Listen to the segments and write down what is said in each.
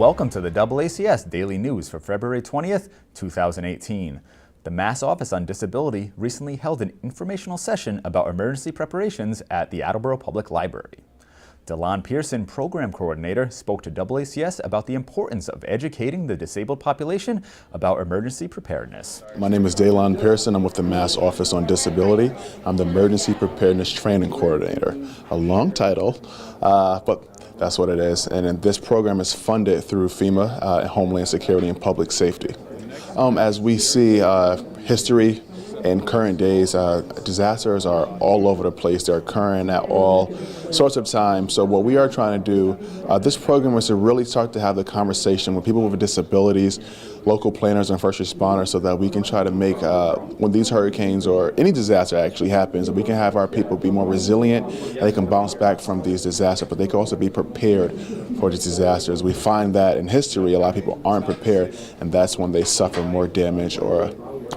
Welcome to the DoubleACS Daily News for February 20th, 2018. The Mass Office on Disability recently held an informational session about emergency preparations at the Attleboro Public Library. DaLonn Pearson, Program Coordinator, spoke to DoubleACS about the importance of educating the disabled population about emergency preparedness. My name is DaLonn Pearson. I'm with the Mass Office on Disability. I'm the Emergency Preparedness Training Coordinator. A long title, but that's what it is. And this program is funded through FEMA, Homeland Security and Public Safety. As we see history in current days, disasters are all over the place. They're occurring at all sorts of times. So what we are trying to do, this program is to really start to have the conversation with people with disabilities, local planners and first responders, so that we can try to make, when these hurricanes or any disaster actually happens, we can have our people be more resilient and they can bounce back from these disasters, but they can also be prepared for these disasters. We find that in history, a lot of people aren't prepared, and that's when they suffer more damage or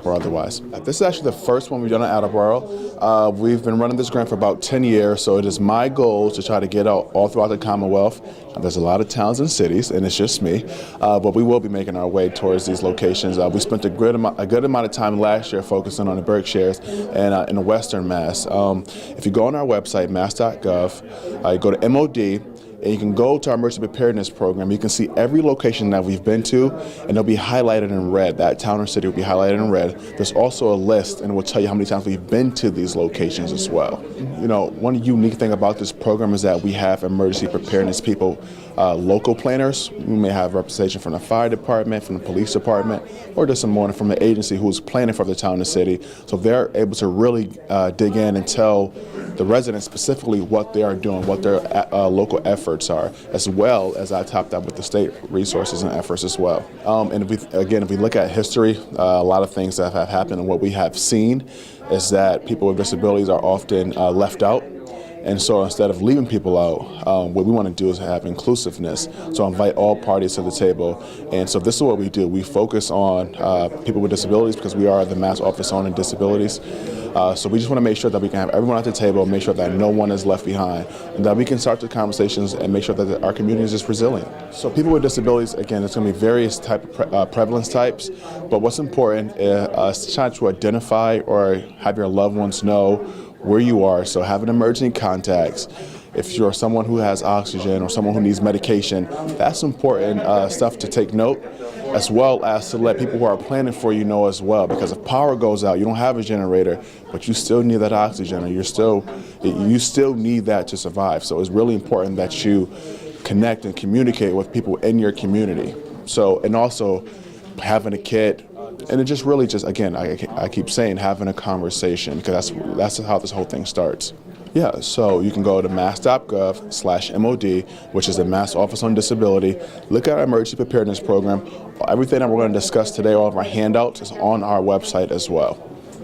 otherwise. This is actually the first one we've done at Attleboro. We've been running this grant for about 10 years, so it is my goal to try to get out all throughout the Commonwealth. There's a lot of towns and cities, and it's just me, but we will be making our way towards these locations. We spent a good amount of time last year focusing on the Berkshires and in the Western Mass. If you go on our website, mass.gov, you go to MOD, and you can go to our emergency preparedness program. You can see every location that we've been to, and they'll be highlighted in red. That town or city will be highlighted in red. There's also a list, and it will tell you how many times we've been to these locations as well. You know, one unique thing about this program is that we have emergency preparedness people, local planners. We may have representation from the fire department, from the police department, or just someone from the agency who's planning for the town or city. So they're able to really dig in and tell the residents specifically what they are doing, what their local efforts are, as well as I topped up with the state resources and efforts as well. And if we look at history, a lot of things that have happened, and what we have seen is that people with disabilities are often left out. And so instead of leaving people out, what we want to do is have inclusiveness. So invite all parties to the table. And so this is what we do. We focus on people with disabilities because we are the Mass Office on Disabilities. So we just want to make sure that we can have everyone at the table, make sure that no one is left behind, and that we can start the conversations and make sure that our community is just resilient. So people with disabilities, again, there's going to be various prevalence types, but what's important is trying to identify or have your loved ones know where you are. So having emergency contacts. If you're someone who has oxygen or someone who needs medication, that's important stuff to take note, as well as to let people who are planning for you know as well. Because if power goes out, you don't have a generator, but you still need that oxygen, or you still need that to survive. So it's really important that you connect and communicate with people in your community. So, and also having a kit. And it just really again, I keep saying having a conversation, because that's how this whole thing starts. Yeah, so you can go to mass.gov/MOD, which is the Mass Office on Disability. Look at our emergency preparedness program. Everything that we're going to discuss today, all of our handouts, is on our website as well.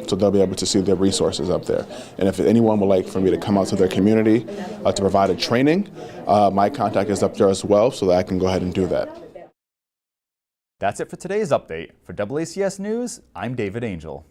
So they'll be able to see the resources up there. And if anyone would like for me to come out to their community to provide a training, my contact is up there as well, so that I can go ahead and do that. That's it for today's update. For DoubleACS News, I'm David Angel.